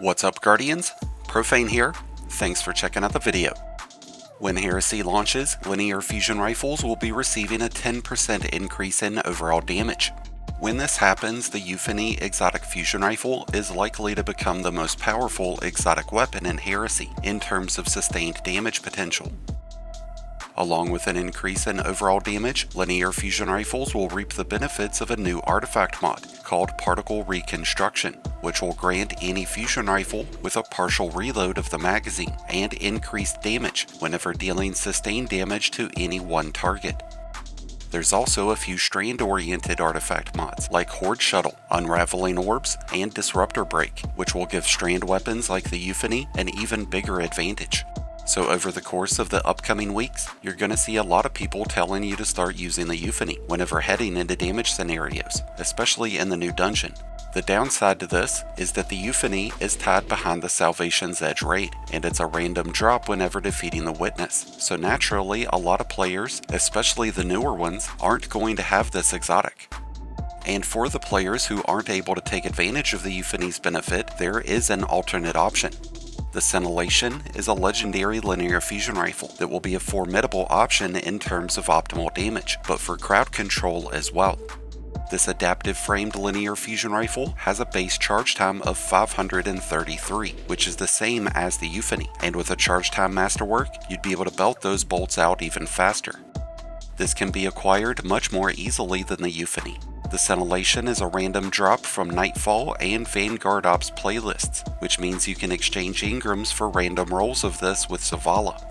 What's up, Guardians? Profane here. Thanks for checking out the video. When Heresy launches, linear fusion rifles will be receiving a 10% increase in overall damage. When this happens, the Euphony exotic fusion rifle is likely to become the most powerful exotic weapon in Heresy in terms of sustained damage potential. Along with an increase in overall damage, linear fusion rifles will reap the benefits of a new artifact mod called Particle Reconstruction, which will grant any fusion rifle with a partial reload of the magazine and increased damage whenever dealing sustained damage to any one target. There's also a few strand-oriented artifact mods like Horde Shuttle, Unraveling Orbs, and Disruptor Break, which will give strand weapons like the Euphony an even bigger advantage. So over the course of the upcoming weeks, you're going to see a lot of people telling you to start using the Euphony whenever heading into damage scenarios, especially in the new dungeon. The downside to this is that the Euphony is tied behind the Salvation's Edge raid, and it's a random drop whenever defeating the Witness. So naturally, a lot of players, especially the newer ones, aren't going to have this exotic. And for the players who aren't able to take advantage of the Euphony's benefit, there is an alternate option. The Scintillation is a legendary linear fusion rifle that will be a formidable option in terms of optimal damage, but for crowd control as well. This adaptive framed linear fusion rifle has a base charge time of 533, which is the same as the Euphony, and with a charge time masterwork, you'd be able to belt those bolts out even faster. This can be acquired much more easily than the Euphony. The Scintillation is a random drop from Nightfall and Vanguard Ops playlists, which means you can exchange engrams for random rolls of this with Zavala.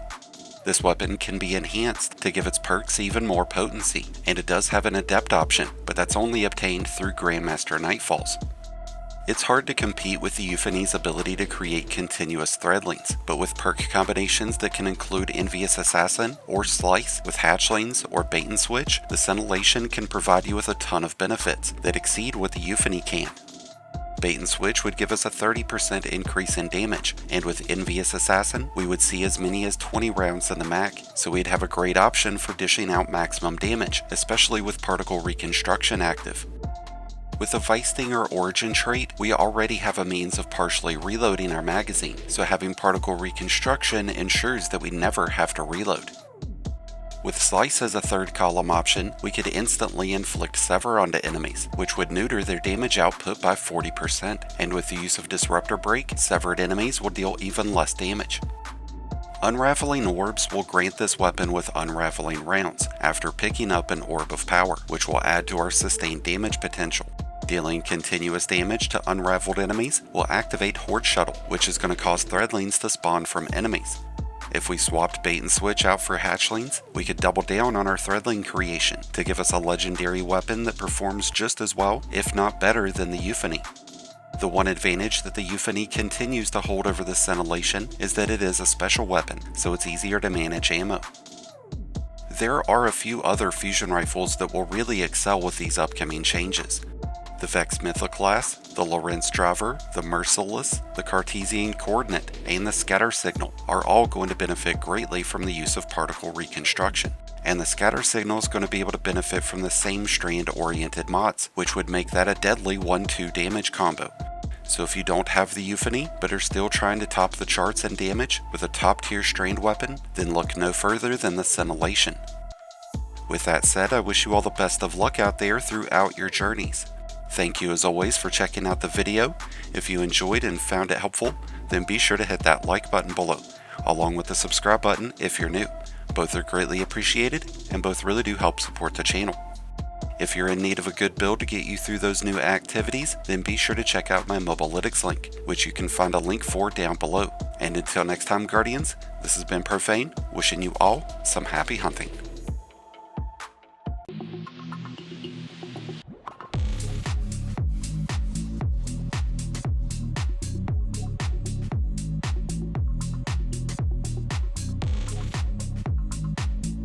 This weapon can be enhanced to give its perks even more potency, and it does have an Adept option, but that's only obtained through Grandmaster Nightfalls. It's hard to compete with the Euphony's ability to create continuous threadlings, but with perk combinations that can include Envious Assassin or Slice with hatchlings or bait and switch, the Scintillation can provide you with a ton of benefits that exceed what the Euphony can. Bait and switch would give us a 30% increase in damage, and with Envious Assassin, we would see as many as 20 rounds in the mag, so we'd have a great option for dishing out maximum damage, especially with Particle Reconstruction active. With the Weistinger origin trait, we already have a means of partially reloading our magazine, so having Particle Reconstruction ensures that we never have to reload. With Slice as a third column option, we could instantly inflict Sever onto enemies, which would neuter their damage output by 40%, and with the use of Disruptor Break, severed enemies will deal even less damage. Unraveling Orbs will grant this weapon with Unraveling Rounds after picking up an Orb of Power, which will add to our sustained damage potential. Dealing continuous damage to unraveled enemies will activate Horde Shuttle, which is going to cause threadlings to spawn from enemies. If we swapped Bait and Switch out for hatchlings, we could double down on our threadling creation to give us a legendary weapon that performs just as well, if not better, than the Euphony. The one advantage that the Euphony continues to hold over the Scintillation is that it is a special weapon, so it's easier to manage ammo. There are a few other fusion rifles that will really excel with these upcoming changes. The Vex Mythoclast, the Lorentz Driver, the Merciless, the Cartesian Coordinate, and the Scatter Signal are all going to benefit greatly from the use of Particle Reconstruction. And the Scatter Signal is going to be able to benefit from the same strand-oriented mods, which would make that a deadly 1-2 damage combo. So if you don't have the Euphony, but are still trying to top the charts in damage with a top-tier strand weapon, then look no further than the Scintillation. With that said, I wish you all the best of luck out there throughout your journeys. Thank you as always for checking out the video. If you enjoyed and found it helpful, then be sure to hit that like button below, along with the subscribe button if you're new. Both are greatly appreciated, and both really do help support the channel. If you're in need of a good build to get you through those new activities, then be sure to check out my Mobalytics link, which you can find a link for down below. And until next time, Guardians, this has been Profane, wishing you all some happy hunting.